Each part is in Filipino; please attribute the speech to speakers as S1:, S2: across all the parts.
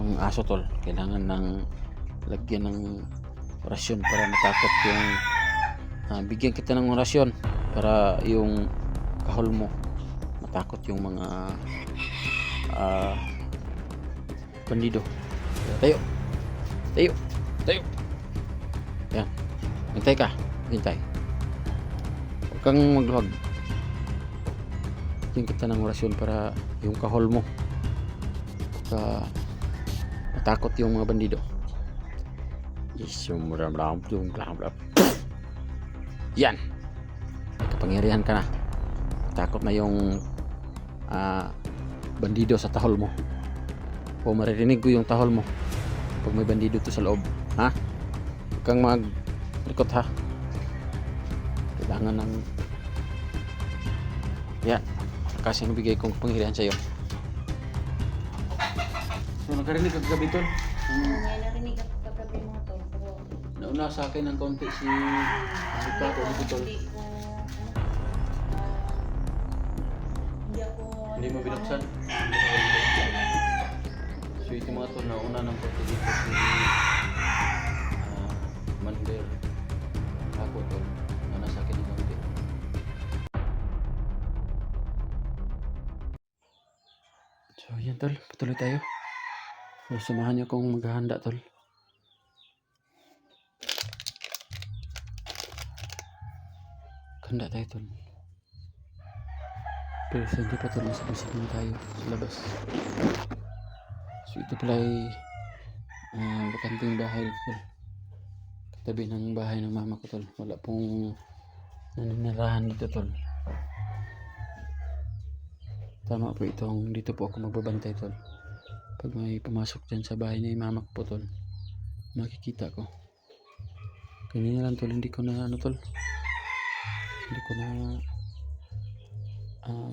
S1: Ang aso tol, kailangan ng lagyan ng orasyon para matakot yung bigyan kita ng orasyon para yung kahol mo matakot yung mga bandido. Tayo, tayo, tayo. Yan, hintay ka, hintay. Huwag kang magluwag. Bigyan kita ng orasyon para yung kahol mo matakot yung mga bandido. Yan, may kapangyarihan ka na. Takot na yung bandido sa tahol mo. O maririnig ko yung tahol mo pag may bandido to sa loob. Ha? Huwag kang maglikot ha. Kailangan ng yan kasi nabigay kong kapangyarihan sa'yo. So nakarinig ka kagabi tol?
S2: May narinig ako kagabi mo to, pero
S1: Nauna sa akin ng konti si Ricardo dito tol.
S2: hindi ako
S1: Hindi mo binuksan? So ito mga tol, nauna ng konti dito si Mander ako tol. Nauna sa akin ng konti. So yan tol, patuloy tayo. So samahan niyo akong maghahanda tol. Handa tayo tol. Pero sa hindi pa tol, masibisig na tayo sa labas. So ito pala ay bakanting bahay tol. Katabi ng bahay ng mama ko tol. Wala pong naninirahan dito tol. Tama po itong dito po ako magbabantay tol. Pag may pumasok dyan sa bahay ni mama ko po tol, makikita ko. Kanina lang tol, hindi ko na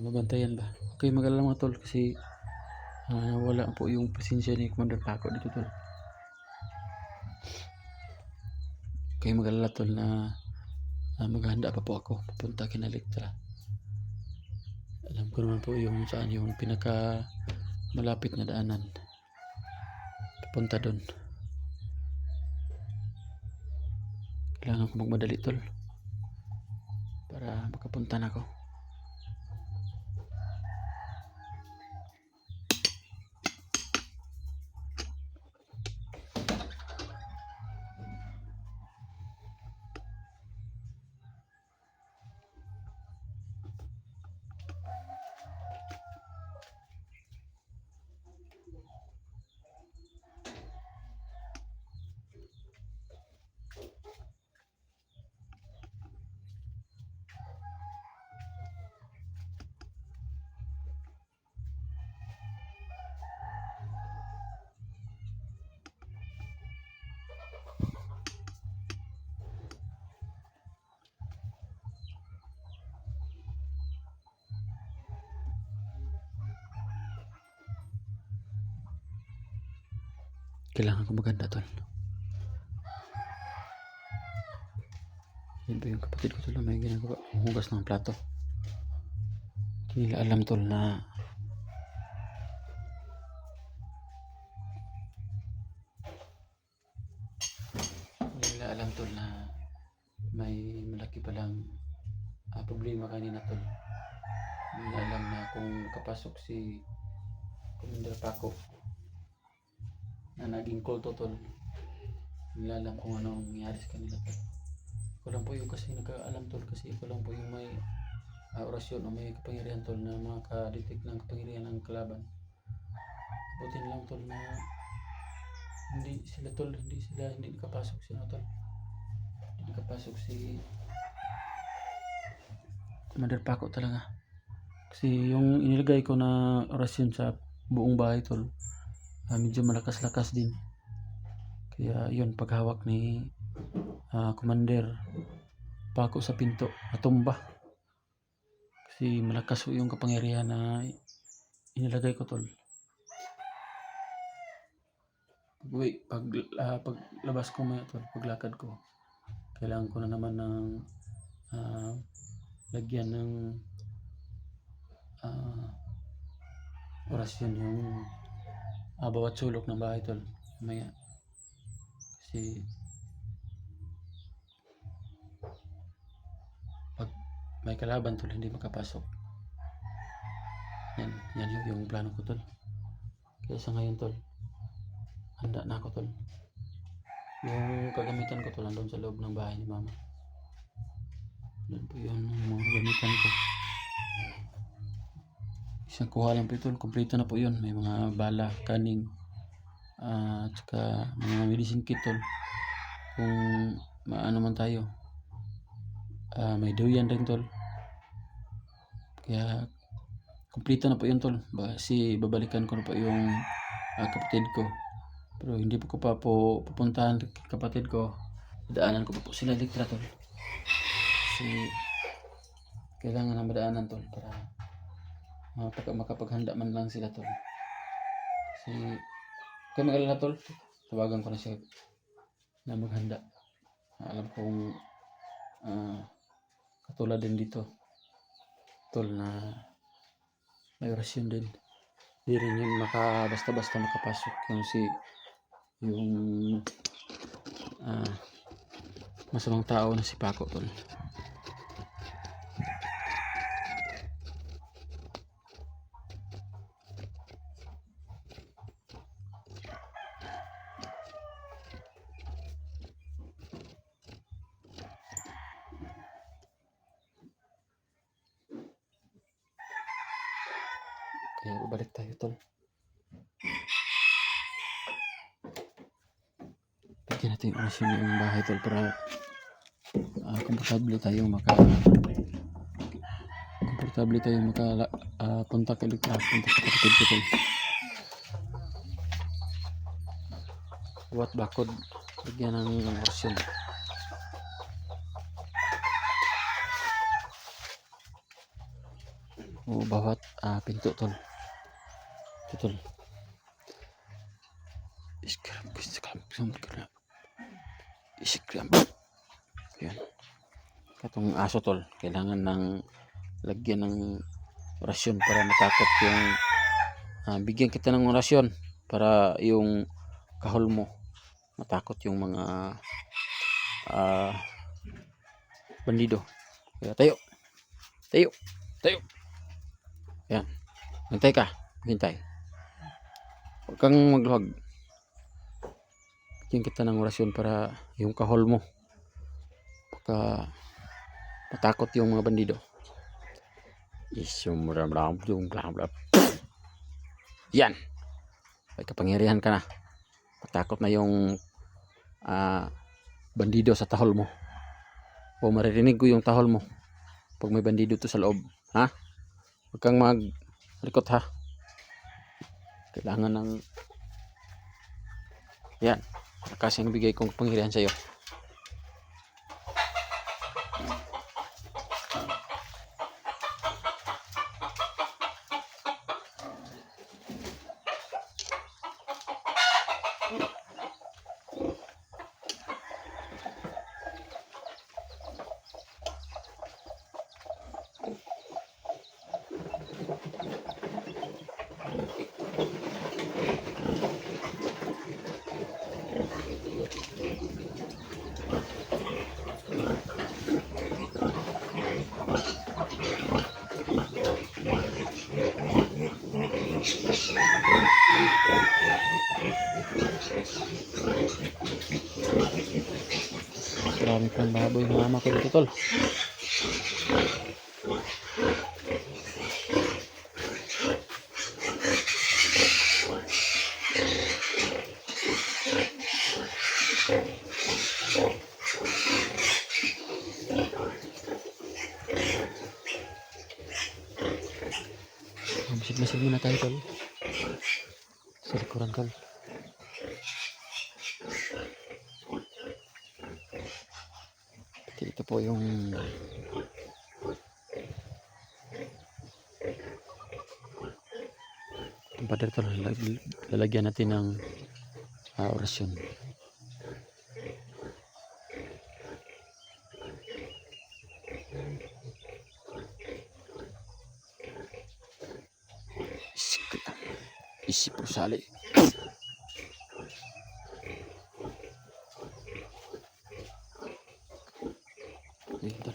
S1: mabantayan ba. Okay, mag-alala mga tol kasi wala po yung presensya ni Commander Paco dito tol. Okay, mag-alala tol na maghahanda pa po ako papunta kina Elektra. Alam ko naman po yung saan yung pinaka malapit na daanan papunta doon. Kailangan ko magmadali tol para makapunta na ako. Kailangan ko maganda tol. Yan ba yung kapatid ko tol na may ginagawa, hugas ng plato. Hindi nila alam tol na may malaki palang problema kanina tol. Hindi nila alam na kung kapasok si Commander Paco na naging kulto tol. Hindi nila alam kung ano ang nangyari sa kanila tol. Ako lang po yung kasi nagkaalam tol, kasi ako lang po yung may orasyon o may kapangyarihan tol na makadetect ng kapangyarihan ng kalaban. Butin lang tol na hindi nakapasok sila tol. Hindi nakapasok si Commander Paco talaga. Kasi yung inilagay ko na orasyon sa buong bahay tol, medyo malakas-lakas din. Kaya yun, paghawak ni Commander Paco sa pinto, natumba. Kasi malakas yung kapangyarihan na inilagay ko tol. Paglabas ko maya tol, paglakad ko, kailangan ko na naman ng lagyan ng orasyon yung bawat sulok ng bahay tol. Mamaya. Kasi pag may kalaban tol, hindi makapasok. Yan yung plano ko tol. Kaya sa ngayon tol, handa na ako tol. Yung kagamitan ko tol, nandun sa loob ng bahay ni mama. Doon po yun yung mga gamitan ko. Isang kuha lang po ito, kompleto na po yun. May mga bala, kaning, at saka mga medicine kit tol. Kung maano man tayo, may duyan rin tol. Kaya kompleto na po yun tol. Kasi babalikan ko na po yung kapatid ko. Pero hindi po ko pa po pupuntahan kapatid ko. Daanan ko po sila litra tol. Kasi kailangan na madaanan tol para makapaghanda man lang sila tol. Kasi kaya mag-alala tol, tawagan ko na siya na maghanda. Alam kong katulad din dito tol na may orasyon din. Di rin yun basta-basta makapasok yung masamang tao na si Paco tol. Kaya babalik tayo tol. Bigyan natin yung orasyon ng bahay tol para komportable tayo punta ka kapatid ko tol. Buat bakod, bigyan ng orasyon. O bawat pinto tol. Ito tol. Iskram. Yan. Katong aso tol, kailangan ng lagyan ng orasyon para matakot yung bigyan kita ng orasyon para yung kahol mo matakot yung mga bandido. Kaya tayo. Yan. Hintay ka. Hintay. Huwag kang magluhag. Bigyan kita ng orasyon para yung kahol mo matakot yung mga bandido. Yan. May kapangyarihan ka na. Matakot na yung bandido sa tahol mo. O maririnig ko yung tahol mo pag may bandido to sa loob. Ha? Huwag kang maglikot ha. Kailangan ng yan. Kasi ang bigay kong kapangyarihan sa iyo. Marami pang baboy ng mama ko dito tol. Masid muna tayo tol. Sa likuran tol. Ito po yung pader tol. Lalagyan natin ng orasyon. Isip pusali. Ayun, tol.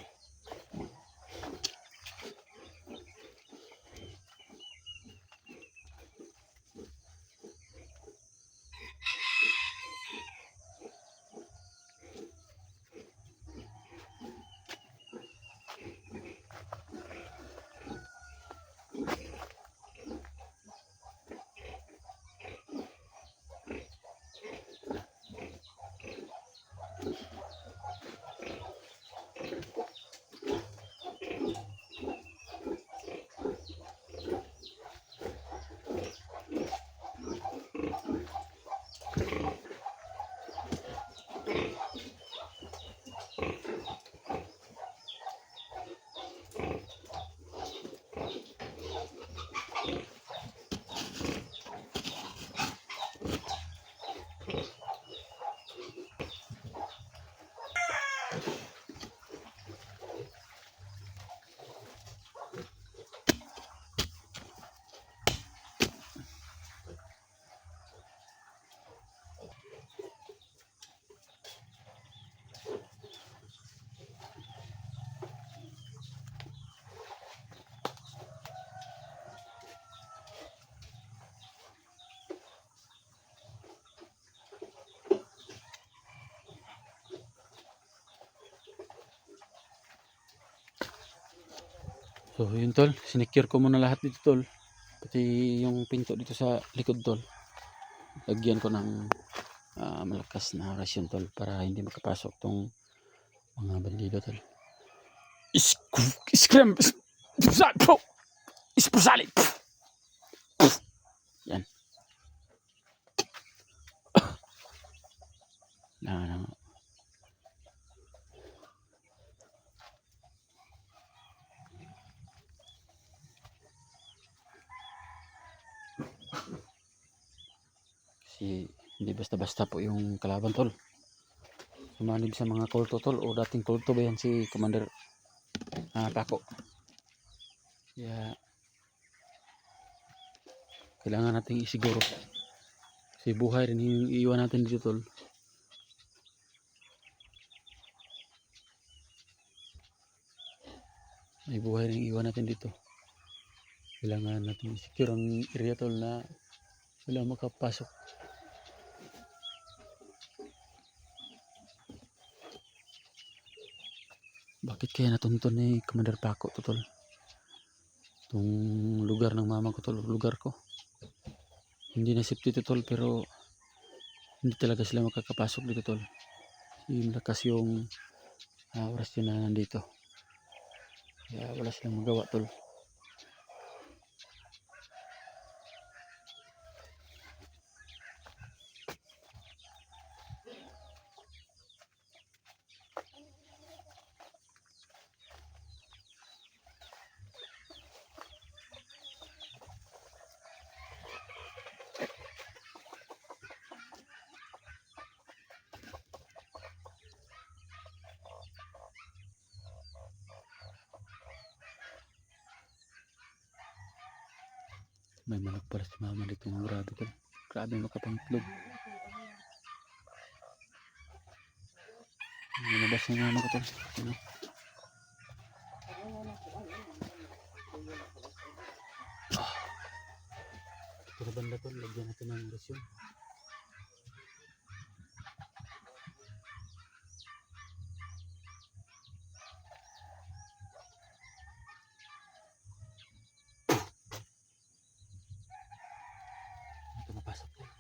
S1: So yun tol, sinecure ko muna lahat dito tol. Pati yung pinto dito sa likod tol. Lagyan ko ng malakas na rasyon tol para hindi makapasok tong mga bandido tol. Scram! Isprosalik! Yan. Na. Kasi hindi basta-basta po yung kalaban tol. Sumanib sa mga kulto tol o dating kulto ba yan si Commander Paco. Kaya kailangan nating isiguro. Kasi buhay rin yung iiwan natin dito tol. May buhay rin iiwan natin dito. Kailangan natin i-secure ang area tol na wala makapasok. Bakit kaya natuntun ni Commander Paco to tol? Itong lugar ng mama ko tol, lugar ko. Hindi na safety to tol pero hindi talaga sila makakapasok dito tol. Yung lakas yung oras yun na nandito. Kaya wala silang magawa tol. May manok pala si mama dito ng grabe tol. Grabe makapangitlog. Nalabas na mama ko tol. Ano? Ito banda tol, lagyan natin ng rasyon. Ito napasok tol.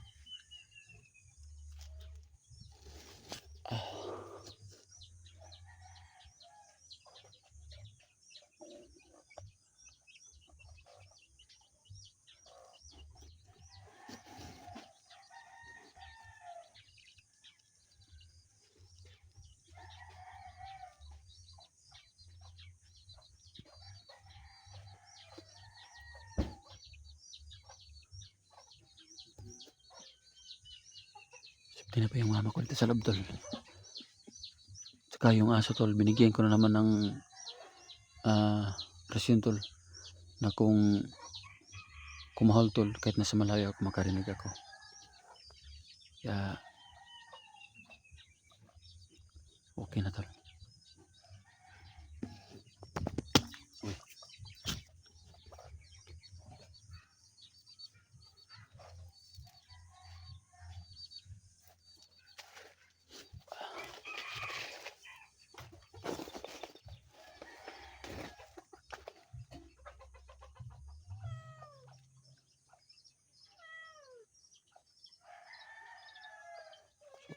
S1: Safety na pa yung mama ko dito sa loob tol. Saka yung aso tol, binigyan ko na naman ng rasyon tol. Na kung kumahol tol, kahit nasa malayo ako makarinig ako. Kaya okay na tol. Uy.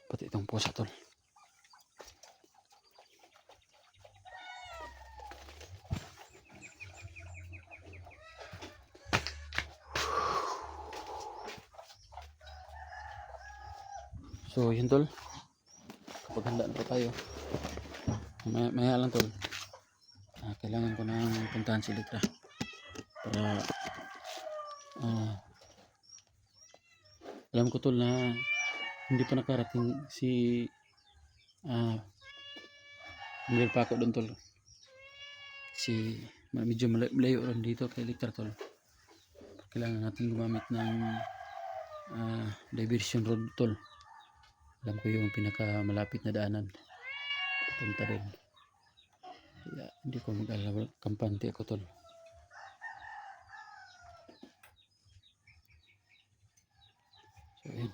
S1: Pati itong pusa tol. So yun tol. Kapag handaan pa tayo. Maya lang tol. Kailangan ko nang puntahan si Litra. Para alam ko tol na hindi pa nakarating si Miguel Paco doon tol. Medyo malayo rin dito kay Litra tol. Kailangan natin gumamit ng diversion road tol. Alam ko yung pinakamalapit na daanan punta rin. Kaya hindi ko mag-alala, kampante ako tol. So yun.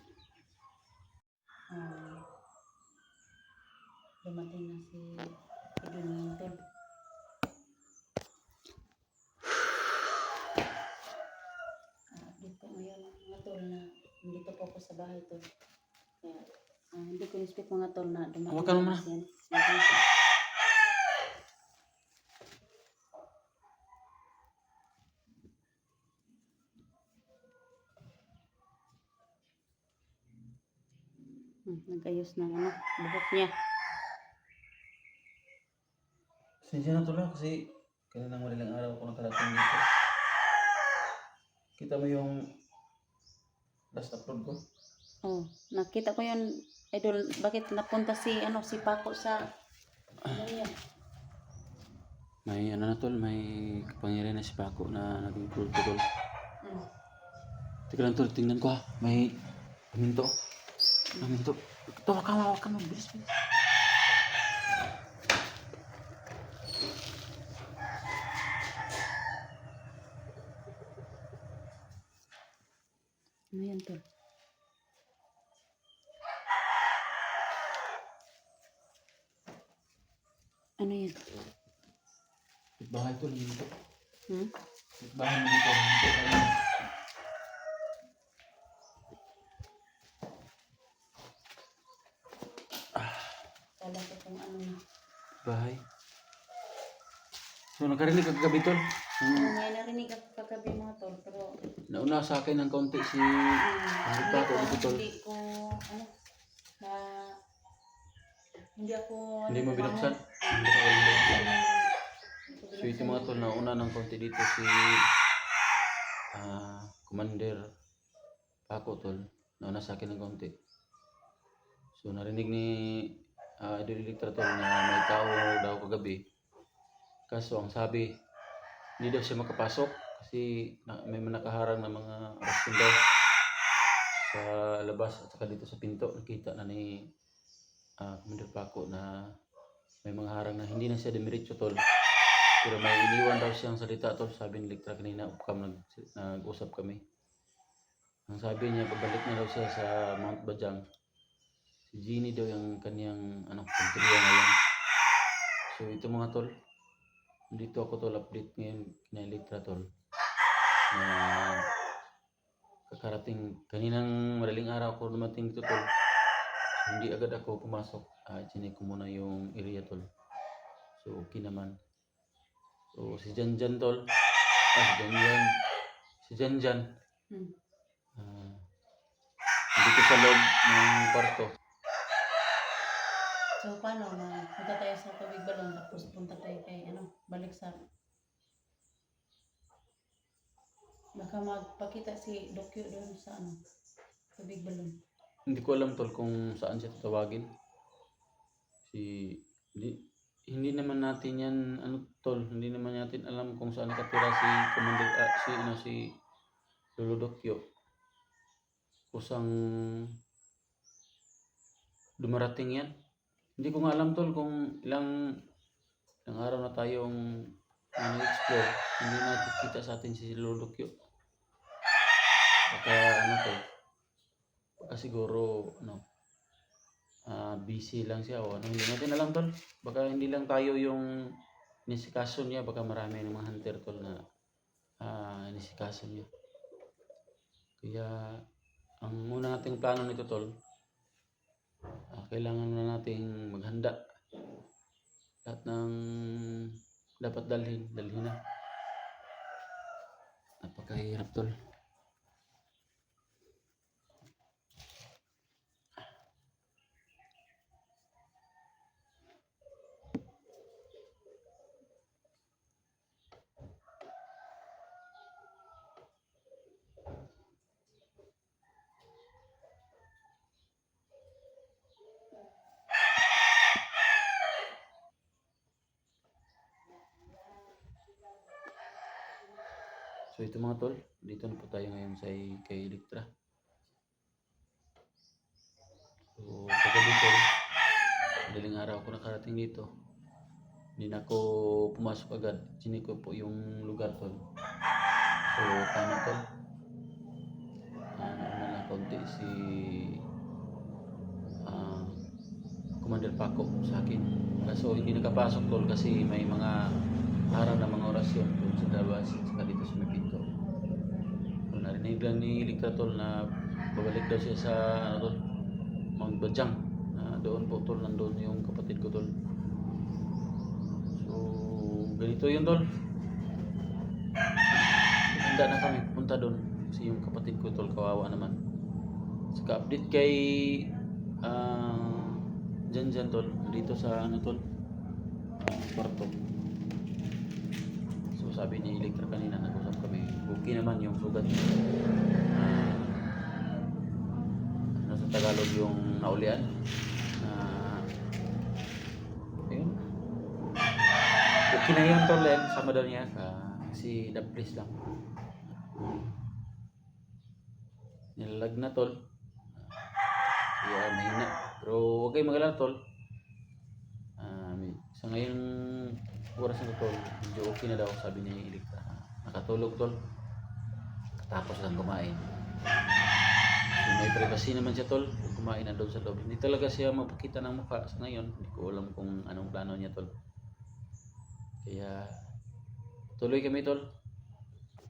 S2: Dumating na si Idun tol. Update ko ngayon mga tol na nandito po ako sa bahay tol. Kaya hindi ko expect mga tol na dumating
S1: Hawakan mo
S2: na
S1: na.
S2: siya. Nag-ayos ng buhok niya.
S1: Sensya na tol kasi kanina madaling araw ako nakarating dito. Kita mo yung last upload ko?
S2: Oh, nakita ko yun, idol, bakit napunta si Paco sa yan?
S1: May ano na tol, may kapangyarihan na si Paco na naging cruel ko tol. Teka lang tol, tingnan ko ha. May paminto. Paminto. Ito, wag ka mo. Bilis.
S2: Ano yan tol? Ano yan?
S1: Bahay tol, minto.
S2: Hmm?
S1: Bahay mo dito, minto tayo.
S2: Kala ko kung ano na.
S1: Bahay. So nakarinig ka kagabi tol.
S2: Ngayon narinig ako kagabi mga tol, pero
S1: Nauna sa akin ng kaunti si
S2: hindi
S1: Paco
S2: ko,
S1: dito tol. Hindi mo binuksan? So ito mga tol, nauna ng kaunti dito si Commander Paco tol. Nauna sa akin ng kaunti. So narinig ni Idol Electra tol na may tao daw kagabi. Kaso ang sabi, hindi daw siya makapasok kasi may nakaharang na mga arasyon daw sa labas at saka dito sa pinto. Nakita na ni Commander Paco na may mga harang na hindi na siya demiretso tol. Pero may iniwan daw siyang salita tol. Sabi ni Electra kanina, nag-usap kami. Ang sabi niya, pabalik na daw siya sa Mount Bajang. Si Jeannie daw yung kanyang kontriya ngayon. So ito mga tol, dito ako tol update ngayon kina Electra tol. Kakarating kaninang madaling araw ako dumating dito tol. So, hindi agad ako pumasok. Chinek ko muna yung area tol. So okay naman. So si Janjan tol. Si Janjan. Dito sa loob ng kwarto.
S2: So paano, punta tayo sa Tubig Balon, tapos punta tayo kay balik sa baka magpakita si Dokyo doon sa Tubig Balon.
S1: Hindi ko alam tol kung saan siya tatawagin. Hindi naman natin yan tol, hindi naman natin alam kung saan nakatira si Commander si Lolo Dokyo. Kusang dumarating yan. Hindi ko nga alam tol kung ilang araw na tayong explore. Hindi nakikita sa atin si Lolo Q. Baka ano tol, baka siguro busy lang siya o ano, hindi natin alam tol. Baka hindi lang tayo yung nisikaso niya, baka marami ng mga hunter tol na nisikaso niya. Kaya ang una nating plano nito tol, kailangan na nating maghanda. Lahat ng dapat dalhin na. Napakahirap tol. So ito mga tol, dito na po tayo ngayon sa kay Electra. So kagabi tol, madaling araw ako nakarating dito. Hindi na ako pumasok agad, chinik ko po yung lugar tol. So tama tol, nauna lang konti si Commander Paco sa akin. Kaso hindi nakapasok tol kasi may mga araw na mga orasyon doon sa labas saka dito sa may pinto. So, narinig lang ni Electra tol na babalik daw siya sa tol, Mount Bajang. Doon po tol, nandun yung kapatid ko tol. So ganito yun tol. Handa na kami punta doon kasi yung kapatid ko tol, kawawa naman. Saka update kay Jan tol, dito sa tol, kwarto. So sabi ni Electra kanina, nag-usap kami, okay naman yung sugat niya. Sa Tagalog yung naulian. Ayun. Okay na yun tol, sama daw niya kasi dablis lang. Nilalag na tol. Kaya mahina. Pero huwag kayong mag-alala tol. Sa ngayong oras na tol, medyo okay na daw, sabi ni Electra. Nakatulog tol. Katapos lang kumain. So, may privacy naman siya tol. Kumain na doon sa loob. Hindi talaga siya mapakita ng mukha sa ngayon. Hindi ko alam kung anong plano niya tol. Kaya tuloy kami tol.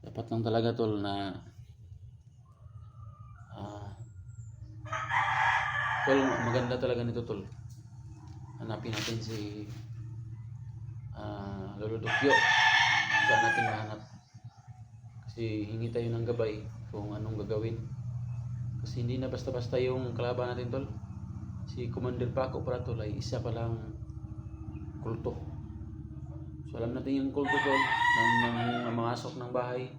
S1: Dapat lang talaga tol na tol, maganda talaga nito tol. Hanapin natin si Lolo Dukyo. Saan natin mahanap? Kasi hingi tayo ng gabay kung anong gagawin. Kasi hindi na basta-basta yung kalaban natin tol. Si Commander Paco para tol ay isa palang kulto. So alam natin yung kulto tol, nang mangasok ng bahay,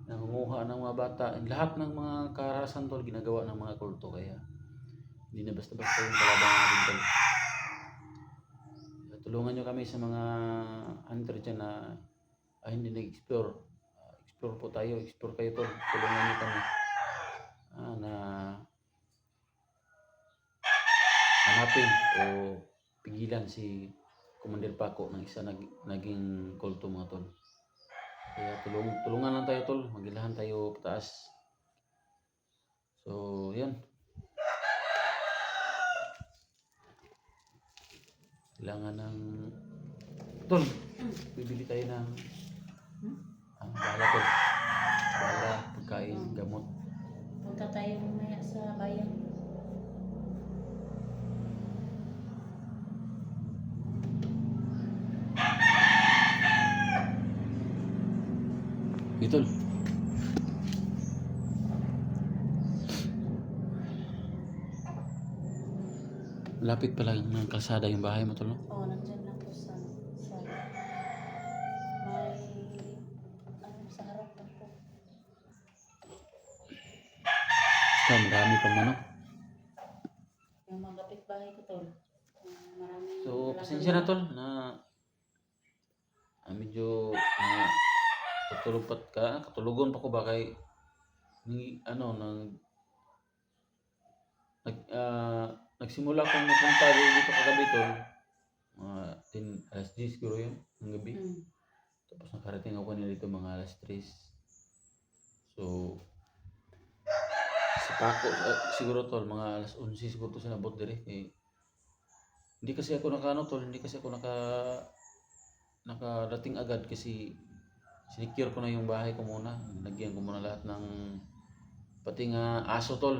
S1: nangunguha ng mga bata, lahat ng mga karahasan tol ginagawa ng mga kulto. Kaya hindi na basta-basta yung kalaban natin tol. Tulungan nyo kami sa mga hunter dyan na hindi nag-explore. Explore po tayo, explore kayo tol. Tulungan nyo kami na hanapin o pigilan si Commander Paco ng isa naging kulto mga tol. Kaya tulungan lang tayo tol, magilahan tayo pataas. So yan, kailangan ng tol, bibili tayo ng bala tol, bala, pagkain, gamot.
S2: Punta tayo mamaya sa bayan.
S1: Tol, lapit pala ng kalsada yung bahay mo tol, no?
S2: Oo, nandyan lang po sa may sa harap lang po.
S1: Marami pang manok.
S2: Yung mga kapitbahay ko tol. Maraming
S1: So,
S2: alaga
S1: pasensya na tol na medyo katulugon pa ko ba kay nagsimula akong napunta dito kagabi tol. Mga 10, alas 10 siguro yun, ng gabi. Tapos nakarating ako nila dito mga alas 3. So, si Paco, siguro tol, mga alas 11 siguro to siya nabot dire. Hindi kasi ako hindi kasi ako nakarating agad kasi sinicure ko na yung bahay ko muna. Nagyan ko muna lahat ng, pati nga aso tol,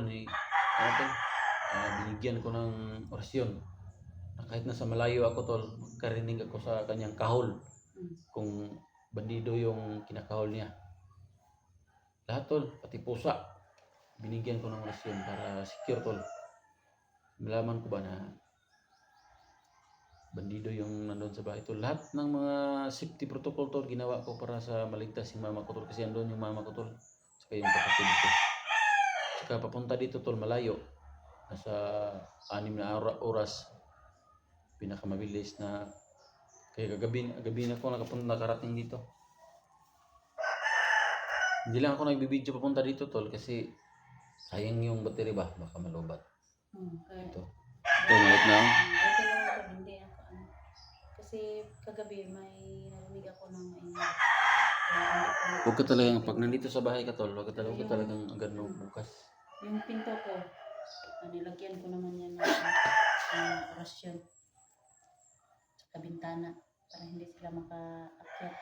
S1: binigyan ko ng orasyon. Na kahit nasa malayo ako tol, magkarinig ako sa kanyang kahol. Kung bandido yung kinakahol niya. Lahat tol, pati pusa. Binigyan ko ng orasyon para secure tol. Malaman ko ba na bandido yung nandun sa bahay tol. Lahat ng mga safety protocol tol, ginawa ko para sa maligtas yung mama ko tol. Kasi andun yung mama ko tol. Saka yung kapatid ko. Saka papunta dito tol, malayo. Nasa 6 na oras. Pinakamabilis na. Kaya gabi na ako nakarating dito. Hindi lang ako nagbibideo papunta dito tol kasi sayang yung battery ba, baka malubat.
S2: Kaya,
S1: Ito ngalit na.
S2: okay lang ako, hindi ako ano. Kasi kagabi may narinig ako ng maingay.
S1: Huwag ka talagang, pag nandito sa bahay ka tol, huwag ka talagang agad bukas.
S2: Yung pinto ko, nilagyan ko naman yan ng orasyon sa bintana para hindi sila makaakyat.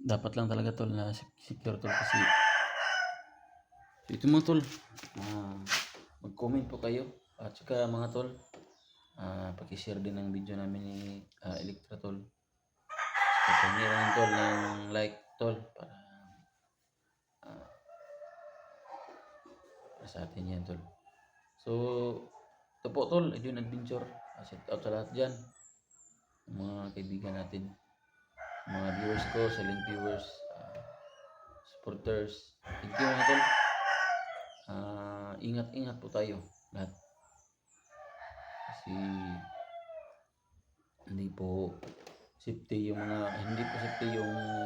S1: Dapat lang talaga tol na secure tol kasi ito mga tol, mag-comment po kayo at saka mga tol, paki-share din ang video namin ni Electra tol. Pag-share tol ng like tol para sa atin yan tol. So ito po tol, Edwin Adventure. Shout out sa lahat dyan, mga kaibigan natin, mga viewers ko, silent viewers, supporters. Thank you mga tol. Ingat-ingat po tayo lahat. Kasi hindi po safety yung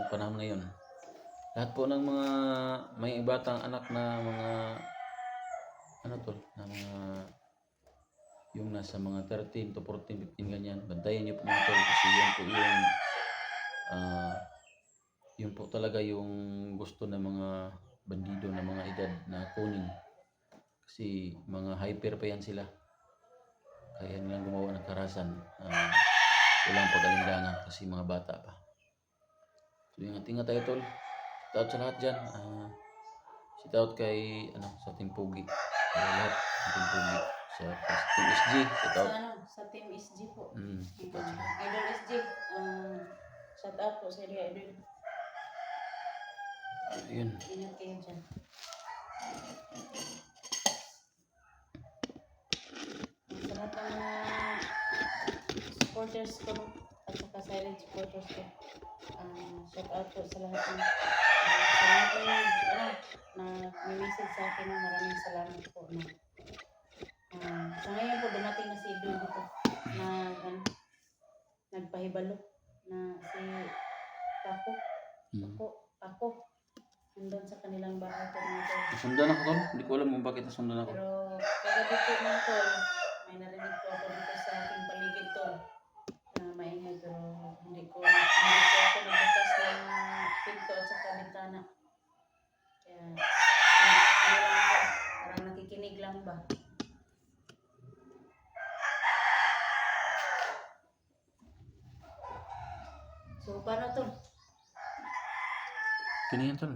S1: panahon ngayon. Lahat po ng mga may batang anak na mga na mga yung nasa mga 13 to 14, 15 ganyan. Bantayan niyo po mga tol kasi yun po talaga yung gusto ng mga bandido na mga edad na kunin. Kasi mga hyper pa yan sila. Kaya nilang gumawa ng karahasan. Walang pag-alinlangan kasi mga bata pa. So ingat-ingat tayo tol. Shout out sa lahat dyan. Shout out kay sa Team Pugi. Kaya lahat ng Team Pugi. Sa Team SG. Shout out.
S2: Sa Team SG po.
S1: Shout out.
S2: Idol SG. Shout out po sa area Idol.
S1: Ayun.
S2: Ingat kayo dyan. Sa lahat ng mga supporters ko at saka silent supporters ko, shout out po sa lahat ng na may message sa akin, maraming salamat po sa ngayon po dumating na si Idol dito na nagpahibalo na si Paco nandun sa kanilang bahay po mga tol.
S1: Nasundan ako tol. Hindi ko alam kung bakit nasundan ako.
S2: Pero kagabi po mga tol, may narinig po ako dito sa aking paligid tol na maingay, pero hindi ko ako nagbukas ng pinto at saka bintana. Kaya ano lang ako, parang nakikinig lang ba. So paano tol?
S1: Kini yan tol.